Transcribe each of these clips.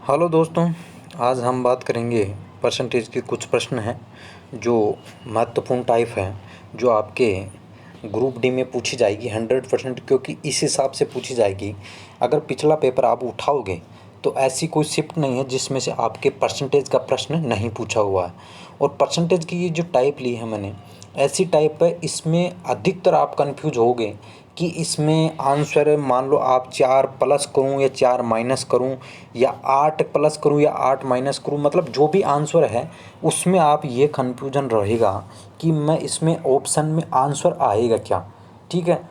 Hello दोस्तों, आज हम बात करेंगे परसेंटेज के कुछ प्रश्न हैं जो महत्वपूर्ण टाइप हैं, जो आपके ग्रुप डी में पूछी जाएगी 100%, क्योंकि इस हिसाब से पूछी जाएगी। अगर पिछला पेपर आप उठाओगे तो ऐसी कोई शिफ्ट नहीं है जिसमें से आपके परसेंटेज का प्रश्न नहीं पूछा हुआ है। और परसेंटेज की ये जो टाइप ली है मैंने, ऐसी टाइप है, इसमें अधिकतर आप कंफ्यूज होगे कि इसमें आंसर मान लो आप 4 प्लस करूं या 4 माइनस करूं या 8 प्लस करूं या 8 माइनस करूं, मतलब जो भी आंसर है उसमें आप ये कन्फ्यूजन रहेगा कि मैं इसमें ऑप्शन में आंसर आएगा क्या। ठीक है,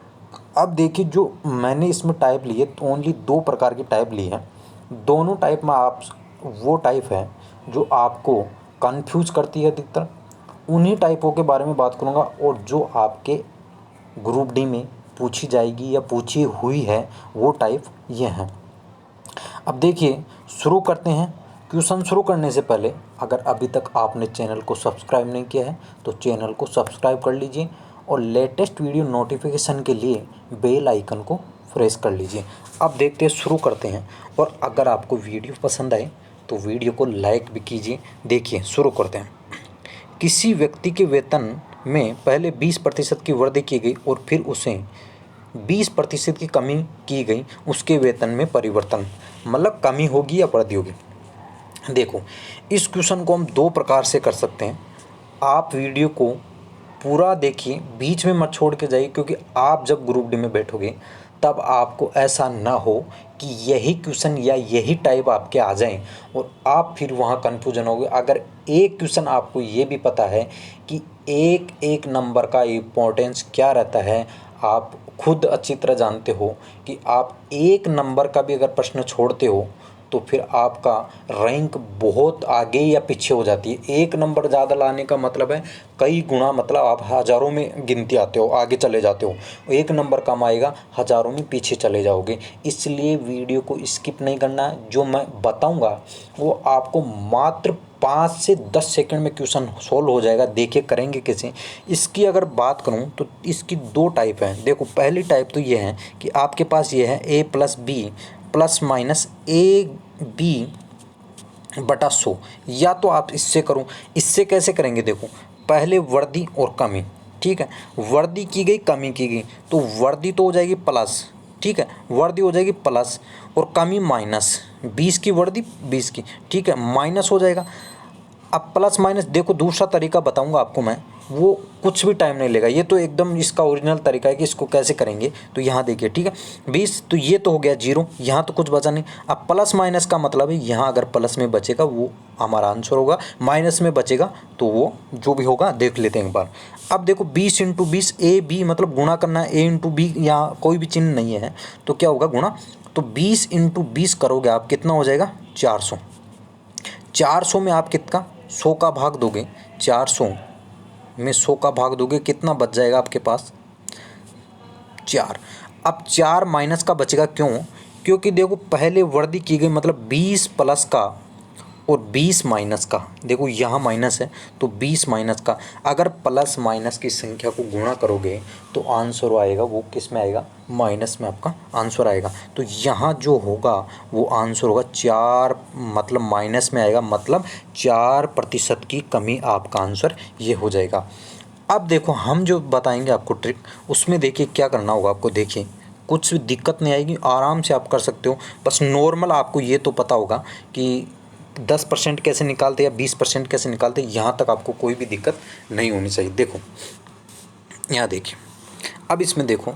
अब देखिए जो मैंने इसमें टाइप ली है तो ओनली 2 प्रकार की टाइप ली है। दोनों टाइप में आप वो टाइप है जो आपको कंफ्यूज करती है अधिकतर, उन्हीं टाइपों के बारे में बात करूँगा और जो आपके ग्रुप डी में पूछी जाएगी या पूछी हुई है वो टाइप ये हैं। अब देखिए शुरू करते हैं। क्वेश्चन शुरू करने से पहले अगर अभी तक आपने चैनल को सब्सक्राइब नहीं किया है तो चैनल को सब्सक्राइब कर लीजिए और लेटेस्ट वीडियो नोटिफिकेशन के लिए बेल आइकन को प्रेस कर लीजिए। अब देखते हैं, शुरू करते हैं। और अगर आपको वीडियो पसंद आए तो वीडियो को लाइक भी कीजिए। देखिए शुरू करते हैं। किसी व्यक्ति के वेतन में पहले 20% की वृद्धि की गई और फिर उसे 20% की कमी की गई, उसके वेतन में परिवर्तन, मतलब कमी होगी या वृद्धि होगी। देखो इस क्वेश्चन को हम 2 प्रकार से कर सकते हैं। आप वीडियो को पूरा देखिए, बीच में मत छोड़ के जाइए, क्योंकि आप जब ग्रुप डी में बैठोगे तब आपको ऐसा ना हो कि यही क्वेश्चन या यही टाइप आपके आ जाएं और आप फिर वहाँ कन्फ्यूजन होगे। अगर एक क्वेश्चन आपको ये भी पता है कि एक एक नंबर का इम्पोर्टेंस क्या रहता है, आप खुद अच्छी तरह जानते हो कि आप एक नंबर का भी अगर प्रश्न छोड़ते हो तो फिर आपका रैंक बहुत आगे या पीछे हो जाती है। एक नंबर ज़्यादा लाने का मतलब है कई गुना, मतलब आप हज़ारों में गिनती आते हो, आगे चले जाते हो। एक नंबर कम आएगा, हज़ारों में पीछे चले जाओगे। इसलिए वीडियो को स्किप नहीं करना है। जो मैं बताऊंगा वो आपको मात्र 5 से 10 सेकंड में क्वेश्चन सोल्व हो जाएगा। देखिए करेंगे कैसे। इसकी अगर बात करूं तो इसकी 2 टाइप हैं। देखो पहली टाइप तो ये है कि आपके पास ये है a plus B plus minus A B बटा 100, या तो आप इससे करो। इससे कैसे करेंगे, देखो पहले वर्दी और कमी। ठीक है, वर्दी की गई कमी की गई तो वर्दी तो हो जाएगी प्लस, ठीक है, वर्दी हो जाएगी प्लस और कमी माइनस। 20 की वर्दी 20 की, ठीक है, माइनस हो जाएगा। अब प्लस माइनस देखो दूसरा तरीका बताऊंगा आपको मैं, वो कुछ भी टाइम नहीं लेगा। ये तो एकदम इसका ओरिजिनल तरीका है कि इसको कैसे करेंगे। तो यहाँ देखिए, ठीक है, 20 तो ये तो हो गया 0, यहाँ तो कुछ बचा नहीं। अब प्लस माइनस का मतलब है यहाँ अगर प्लस में बचेगा वो हमारा आंसर होगा, माइनस में बचेगा तो वो जो भी होगा देख लेते हैं एक बार। अब देखो 20 इंटू 20 ए बी, मतलब गुणा करना है, ए इंटू बी, यहाँ कोई भी चिन्ह नहीं है तो क्या होगा गुणा। तो 20 इंटू 20 करोगे आप, कितना हो जाएगा 400। 400 में आप कितना 100 का भाग दोगे, 400 में 100 का भाग दोगे, कितना बच जाएगा आपके पास 4। अब 4 माइनस का बचेगा, क्यों? क्योंकि देखो पहले वृद्धि की गई, मतलब 20 प्लस का और 20 माइनस का। देखो यहाँ माइनस है तो 20 माइनस का, अगर प्लस माइनस की संख्या को गुणा करोगे तो आंसर आएगा वो किस में आएगा, माइनस में आपका आंसर आएगा। तो यहाँ जो होगा वो आंसर होगा 4, मतलब माइनस में आएगा, मतलब 4% की कमी आपका आंसर ये हो जाएगा। अब देखो हम जो बताएंगे आपको ट्रिक, उसमें देखिए क्या करना होगा आपको। देखिए कुछ दिक्कत नहीं आएगी, आराम से आप कर सकते हो। बस नॉर्मल आपको ये तो पता होगा कि 10% कैसे निकालते या 20% कैसे निकालते, यहाँ तक आपको कोई भी दिक्कत नहीं होनी चाहिए। देखो यहाँ देखिए, अब इसमें देखो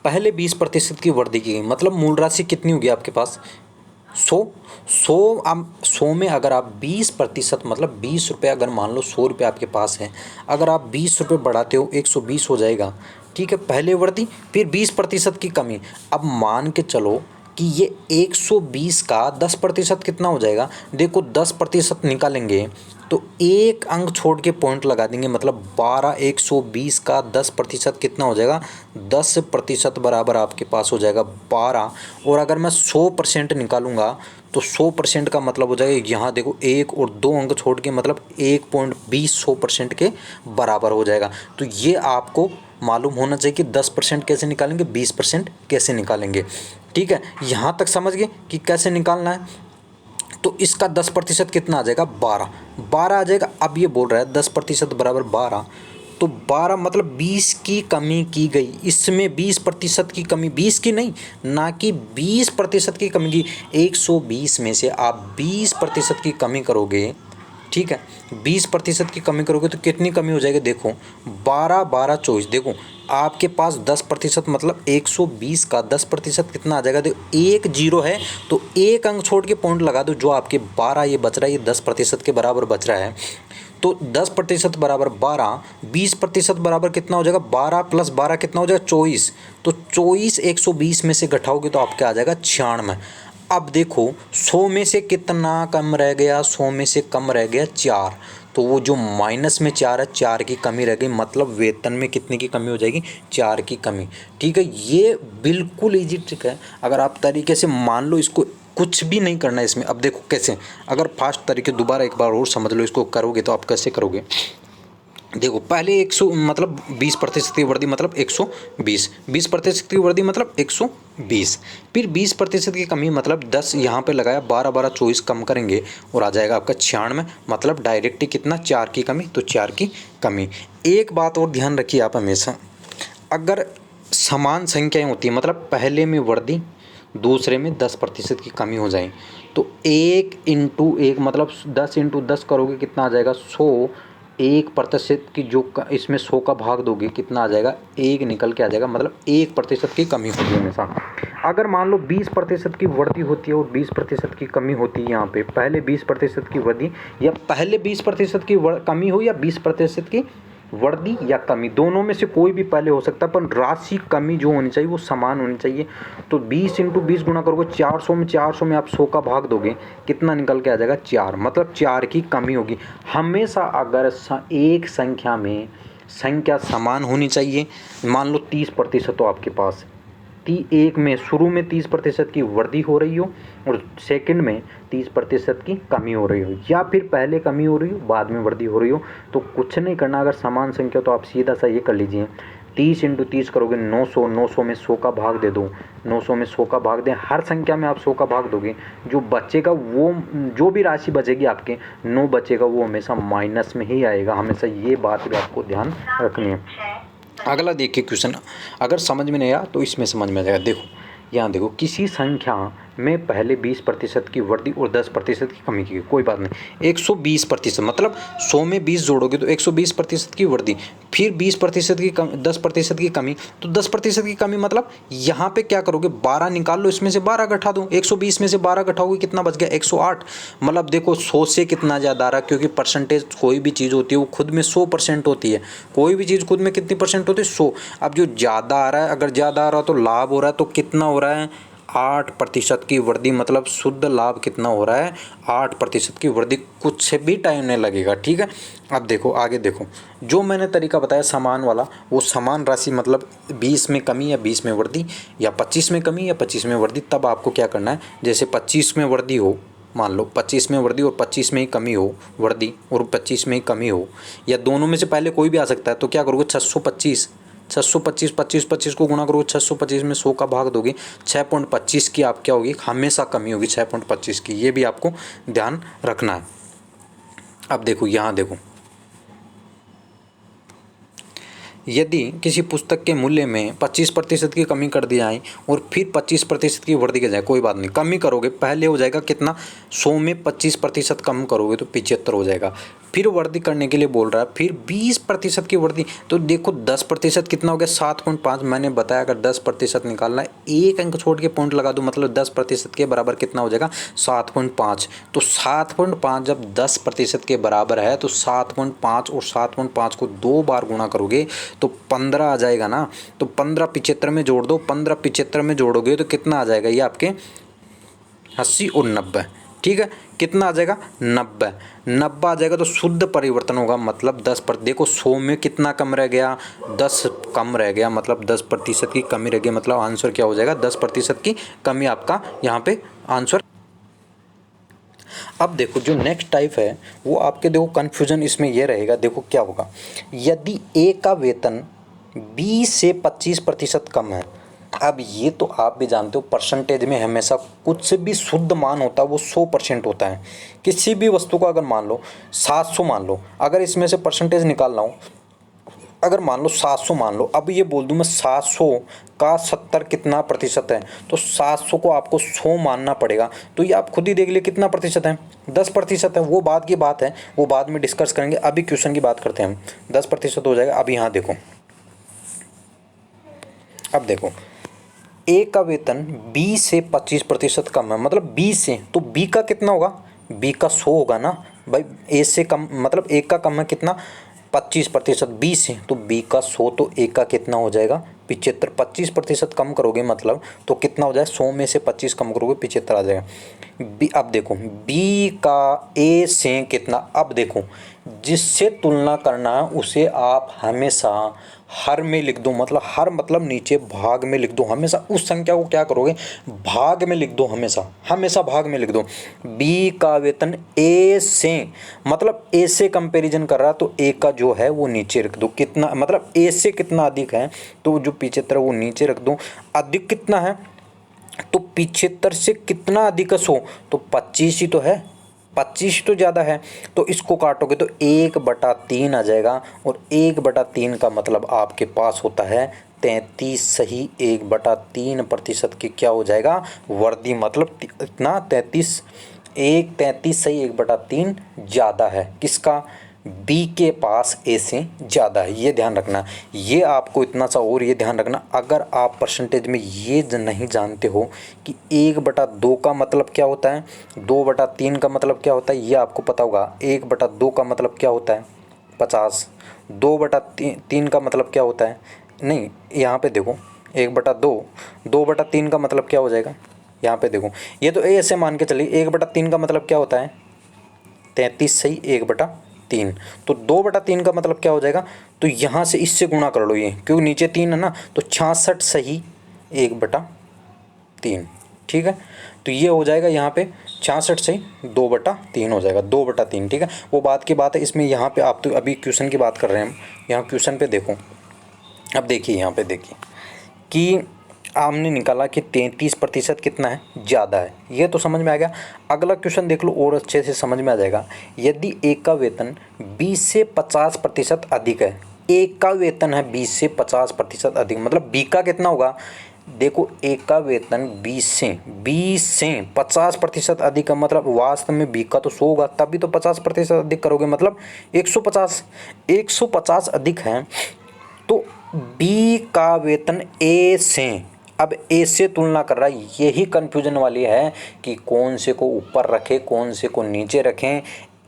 पहले 20% की वृद्धि की गई, मतलब मूल राशि कितनी होगी आपके पास 100। अब 100 में अगर आप 20%, मतलब 20 रुपये, अगर मान लो 100 रुपये आपके पास है, अगर आप 20 रुपये बढ़ाते हो 120 हो जाएगा। ठीक है, पहले वृद्धि फिर 20% की कमी। अब मान के चलो कि ये 120 का 10% कितना हो जाएगा। देखो 10% निकालेंगे तो एक अंक छोड़ के पॉइंट लगा देंगे, मतलब 12 120 का 10% कितना हो जाएगा, 10% बराबर आपके पास हो जाएगा 12। और अगर मैं 100% निकालूंगा तो 100% का मतलब हो जाएगा, यहाँ देखो 1 और 2 अंक छोड़ के मतलब 1.20 100% के बराबर हो जाएगा। तो ये आपको मालूम होना चाहिए कि 10% कैसे निकालेंगे, 20% कैसे निकालेंगे। ठीक है, यहाँ तक समझ गए कि कैसे निकालना है। तो इसका 10% कितना आ जाएगा, 12 आ जाएगा। अब ये बोल रहा है 10% बराबर 12, तो 12 मतलब 20 की कमी की गई, इसमें 20% की कमी, 20 की नहीं, ना कि 20% की कमी की। 120 में से आप 20% की कमी करोगे, ठीक है, 20% की कमी करोगे तो कितनी कमी हो जाएगी, देखो 12 12 24, देखो आपके पास 10% मतलब 120 का 10% कितना आ जाएगा, देखो एक जीरो है तो एक अंक छोड़ के पॉइंट लगा दो, जो आपके 12 ये बच रहा है, ये 10% के बराबर बच रहा है। तो 10% बराबर 12, 20% बराबर कितना हो जाएगा, 12 + 12 कितना हो जाएगा, 24। तो 24 120 में से घटाओगे तो आपका आ जाएगा 96। अब देखो 100 में से कितना कम रह गया, 100 में से कम रह गया 4, तो वो जो माइनस में 4 है, 4 की कमी रह गई, मतलब वेतन में कितने की कमी हो जाएगी, 4 की कमी। ठीक है, ये बिल्कुल ईजी ट्रिक है, अगर आप तरीके से मान लो, इसको कुछ भी नहीं करना है इसमें। अब देखो कैसे, अगर फास्ट तरीके दोबारा एक बार और समझ लो, इसको करोगे तो आप कैसे करोगे, देखो पहले 100 मतलब 20% की वृद्धि मतलब 120, 20% की वृद्धि मतलब 120, फिर 20% की कमी मतलब 10 यहाँ पे लगाया, 12 12 24 कम करेंगे और आ जाएगा आपका 96, मतलब डायरेक्ट ही कितना, 4 की कमी, तो 4 की कमी। एक बात और ध्यान रखिए आप हमेशा, अगर समान संख्याएं होती है, मतलब पहले में वृद्धि दूसरे में 10% की कमी हो जाए, तो 1 × 1 मतलब 10 × 10 करोगे कितना आ जाएगा, 100। 1% की जो इसमें 100 का भाग दोगे कितना आ जाएगा, 1 निकल के आ जाएगा, मतलब 1% की कमी होगी हमेशा। अगर मान लो 20% की वृद्धि होती है और 20% की कमी होती है, यहाँ पे पहले 20% की वृद्धि या पहले 20% की कमी हो या 20% की वृद्धि या कमी, दोनों में से कोई भी पहले हो सकता है, पर राशि कमी जो होनी चाहिए वो समान होनी चाहिए। तो 20 × 20 गुना करोगे 400 में, 400 में आप 100 का भाग दोगे कितना निकल के आ जाएगा, 4, मतलब 4 की कमी होगी। हमेशा अगर एक संख्या में संख्या समान होनी चाहिए, मान लो 30% हो आपके पास, एक में शुरू में 30% की वृद्धि हो रही हो और सेकंड में 30% की कमी हो रही हो, या फिर पहले कमी हो रही हो बाद में वृद्धि हो रही हो, तो कुछ नहीं करना। अगर समान संख्या तो आप सीधा सा ये कर लीजिए, 30 × 30 करोगे 900, 900 में 100 का भाग दे दो, 900 में 100 का भाग दें, हर संख्या में आप 100 का भाग दोगे, जो बचेगा वो, जो भी राशि बचेगी आपके 9 बचेगा, वो हमेशा माइनस में ही आएगा, हमेशा ये बात भी आपको ध्यान रखनी है। अगला देखिए क्वेश्चन, अगर समझ में नहीं आया तो इसमें समझ में आ जाएगा। देखो यहाँ देखो, किसी संख्या में पहले 20% की वृद्धि और 10% की कमी की, कोई बात नहीं, 120% मतलब 100 में 20 जोड़ोगे तो 120% की वृद्धि, फिर 20% की 10% की कमी, तो 10% की कमी मतलब यहाँ पे क्या करोगे, 12 निकाल लो, इसमें से 12 घटा दो, 120 में से 12 घटाओगे कितना बच गया, 108। मतलब देखो 100 से कितना ज़्यादा आ रहा है, क्योंकि परसेंटेज कोई भी चीज़ होती है वो खुद में 100% होती है, कोई भी चीज़ खुद में कितनी परसेंट होती है, 100। अब जो ज़्यादा आ रहा है, अगर ज़्यादा आ रहा है तो लाभ हो रहा है, तो कितना हो रहा है, 8% की वृद्धि, मतलब शुद्ध लाभ कितना हो रहा है, 8% की वृद्धि, कुछ भी टाइम नहीं लगेगा। ठीक है, अब देखो आगे देखो, जो मैंने तरीका बताया समान वाला, वो समान राशि मतलब 20 में कमी या 20 में वृद्धि, या 25 में कमी या 25 में वृद्धि, तब आपको क्या करना है, जैसे 25 में वृद्धि हो, मान लो 25 में वृद्धि और 25 में ही कमी हो, वृद्धि और 25 में ही कमी हो, या दोनों में से पहले कोई भी आ सकता है, तो क्या करोगे, 625, 625, 25 25 को गुणा करोगे, 625 में 100 का भाग दोगे, 6.25 की आप क्या होगी, हमेशा कमी होगी 6.25 की, ये भी आपको ध्यान रखना है। अब देखो यहाँ देखो, यदि किसी पुस्तक के मूल्य में 25% की कमी कर दी जाए और फिर 25% की वृद्धि की जाए, कोई बात नहीं, कमी करोगे पहले हो जाएगा कितना, 100 में 25% कम करोगे तो 75 हो जाएगा, फिर वृद्धि करने के लिए बोल रहा है, फिर 20% की वृद्धि, तो देखो 10% कितना हो गया, 7.5, मैंने बताया अगर 10% निकालना है, एक अंक छोड़ के पॉइंट लगा दो, मतलब 10% के बराबर कितना हो जाएगा, 7.5। तो 7.5 जब 10% के बराबर है तो 7.5 और 7.5 को 2 बार गुणा करोगे तो 15 आ जाएगा ना, तो 15 75 में जोड़ दो, 15 75 में जोड़ोगे तो कितना आ जाएगा, ये आपके 80 और 90। ठीक है, कितना आ जाएगा 90। 90 आ जाएगा तो शुद्ध परिवर्तन होगा, मतलब 10 पर, देखो 100 में कितना कम रह गया, 10 कम रह गया, मतलब 10% की कमी रह गई, मतलब आंसर क्या हो जाएगा 10% की कमी आपका यहाँ पे आंसर। अब देखो जो नेक्स्ट टाइप है वो आपके, देखो कन्फ्यूजन इसमें ये रहेगा, देखो क्या होगा, यदि ए का वेतन 20 से 25% कम है। अब ये तो आप भी जानते हो परसेंटेज में हमेशा कुछ भी शुद्ध मान होता है वो 100% होता है। किसी भी वस्तु को अगर मान लो 700 मान लो, अगर इसमें से परसेंटेज निकालना हो, अगर मान लो 700 मान लो, अब ये बोल दूं मैं 700 का 70 कितना प्रतिशत है, तो 700 को आपको 100 मानना पड़ेगा। तो ये आप खुद ही देख लिए कितना प्रतिशत है, 10% है। वो बाद की बात है, वो बाद में डिस्कस करेंगे, अभी क्वेश्चन की बात करते हैं हम। 10% हो जाएगा। अब यहाँ देखो, अब देखो ए का वेतन 20 से 25% कम है, मतलब 20 से, तो बी का कितना होगा, बी का 100 होगा ना भाई। ए से कम मतलब ए का कम है कितना 25%, 20 है तो बी का 100, तो ए का कितना हो जाएगा 75। 25% कम करोगे मतलब तो कितना हो जाए, 100 में से 25 कम करोगे 75 आ जाएगा। बी, अब देखो बी का ए से कितना, अब देखो जिससे तुलना करना है उसे आप हमेशा हर में लिख दो, मतलब हर मतलब नीचे भाग में लिख दो। हमेशा उस संख्या को क्या करोगे, भाग में लिख दो, हमेशा हमेशा भाग में लिख दो। बी का वेतन ए से, मतलब ए से कंपैरिजन कर रहा है तो ए का जो है वो नीचे रख दो, कितना मतलब ए से कितना अधिक है तो जो 75 वो नीचे रख दो। अधिक कितना है तो 75 से कितना अधिक है 100, तो 25 ही तो है, 25 तो ज़्यादा है, तो इसको काटोगे तो 1/3 आ जाएगा। और 1/3 का मतलब आपके पास होता है 33 सही। 1/3% की क्या हो जाएगा वर्दी, मतलब इतना 33 सही 1/3 ज़्यादा है किसका, बी के पास ए से ज़्यादा है। ये ध्यान रखना, ये आपको इतना सा और ये ध्यान रखना, अगर आप परसेंटेज में ये नहीं जानते हो कि 1/2 का मतलब क्या होता है, 2/3 का मतलब क्या होता है, ये आपको पता होगा। 1/2 का मतलब क्या होता है 50, 2/3 का मतलब क्या होता है, नहीं यहाँ पे देखो 1/2, 2/3 का मतलब क्या हो जाएगा, यहाँ पे देखो ये तो ऐसे मान के चलिए 1/3 का मतलब क्या होता है 33 सही 1/3, तो 2/3 का मतलब क्या हो जाएगा, तो यहाँ से इससे गुणा कर लो ये, क्योंकि नीचे 3 है ना, तो 66 सही 1/3। ठीक है, तो ये हो जाएगा यहाँ पे 66 सही 2/3 हो जाएगा, 2/3। ठीक है, वो बात की बात है इसमें। यहाँ पे आप तो अभी क्वेश्चन की बात कर रहे हैं हम, यहाँ क्वेश्चन पे देखो। अब देखिए यहाँ पे देखिए कि हमने निकाला कि 33% कितना है ज़्यादा है, ये तो समझ में आ गया। अगला क्वेश्चन देख लो और अच्छे से समझ में आ जाएगा। यदि एक का वेतन 20 से 50% अधिक है, एक का वेतन है 20 से 50% अधिक, मतलब बी का कितना होगा, देखो एक का वेतन 20 से 50% अधिक है, मतलब वास्तव में बी का तो 100 होगा, तभी तो 50% अधिक करोगे, मतलब 150 अधिक है। तो बी का वेतन ए से, अब ए से तुलना कर रहा है, यही कन्फ्यूजन वाली है कि कौन से को ऊपर रखें कौन से को नीचे रखें।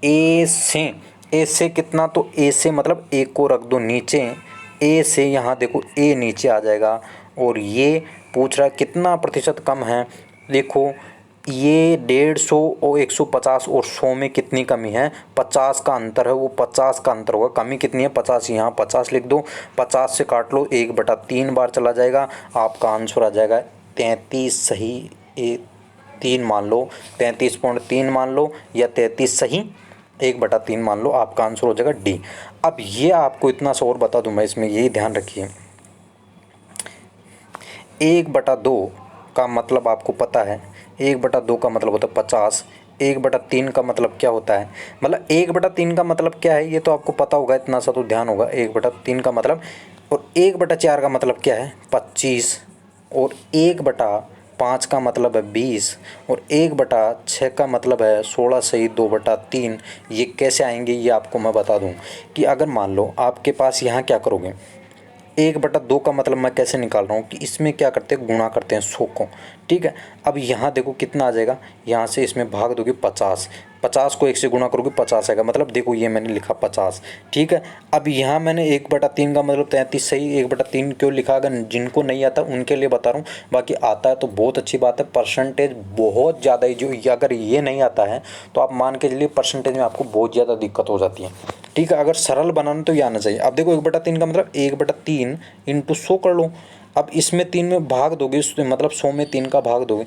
ए से कितना, तो ए से मतलब ए को रख दो नीचे, ए से यहाँ देखो ए नीचे आ जाएगा। और ये पूछ रहा है कितना प्रतिशत कम है, देखो ये 150 और 150 और 100 में कितनी कमी है, 50 का अंतर है, वो 50 का अंतर होगा। कमी कितनी है 50, यहाँ 50 लिख दो, 50 से काट लो 1/3 बार चला जाएगा, आपका आंसर आ जाएगा 33 सही 3 मान लो, 33.3 मान लो या 33 सही 1/3 मान लो, आपका आंसर हो जाएगा डी। अब ये आपको इतना सा और बता दूँ मैं इसमें, यही ध्यान रखिए 1/2 का मतलब आपको पता है, 1/2 का मतलब होता है 50, 1/3 का मतलब क्या होता है, मतलब 1/3 का मतलब क्या है ये तो आपको पता होगा, इतना सा तो ध्यान होगा 1/3 का मतलब। और 1/4 का मतलब क्या है 25, और 1/5 का मतलब है 20, और 1/6 का मतलब है 16 सही 2/3। ये कैसे आएंगे ये आपको मैं बता दूं कि अगर मान लो आपके पास यहाँ क्या करोगे, 1/2 का मतलब मैं कैसे निकाल रहा हूँ कि इसमें क्या करते हैं गुणा करते हैं 100 को। ठीक है, अब यहाँ देखो कितना आ जाएगा, यहाँ से इसमें भाग दोगे 50, 50 को 1 से गुणा करोगे 50 आएगा, मतलब देखो ये मैंने लिखा 50, ठीक है। अब यहाँ मैंने 1/3 का मतलब 33 सही, 1/3 क्यों लिखा, अगर जिनको नहीं आता उनके लिए बता रहा हूँ, बाकी आता है तो बहुत अच्छी बात है। परसेंटेज बहुत ज़्यादा, जो अगर ये नहीं आता है तो आप मान के चलिए परसेंटेज में आपको बहुत ज़्यादा दिक्कत हो जाती है, ठीक है। अगर सरल बनाना तो ये आना चाहिए। अब देखो 1/3 का मतलब 1/3 इंटू 100 कर लो। अब इसमें 3 में भाग दोगे, मतलब 100 में 3 का भाग दोगे,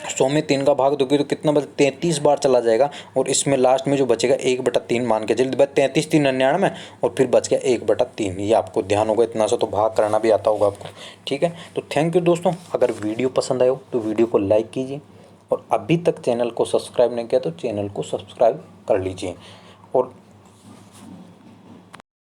100 में 3 का भाग दोगे तो कितना बच, 33 बार चला जाएगा। और इसमें लास्ट में जो बचेगा 1/3 मान के चलिए, 33 3 99 और फिर बच गया 1/3। ये आपको ध्यान होगा, इतना सा तो भाग करना भी आता होगा आपको, ठीक है। तो थैंक यू दोस्तों, अगर वीडियो पसंद आए हो तो वीडियो को लाइक कीजिए, और अभी तक चैनल को सब्सक्राइब नहीं किया तो चैनल को सब्सक्राइब कर लीजिए। और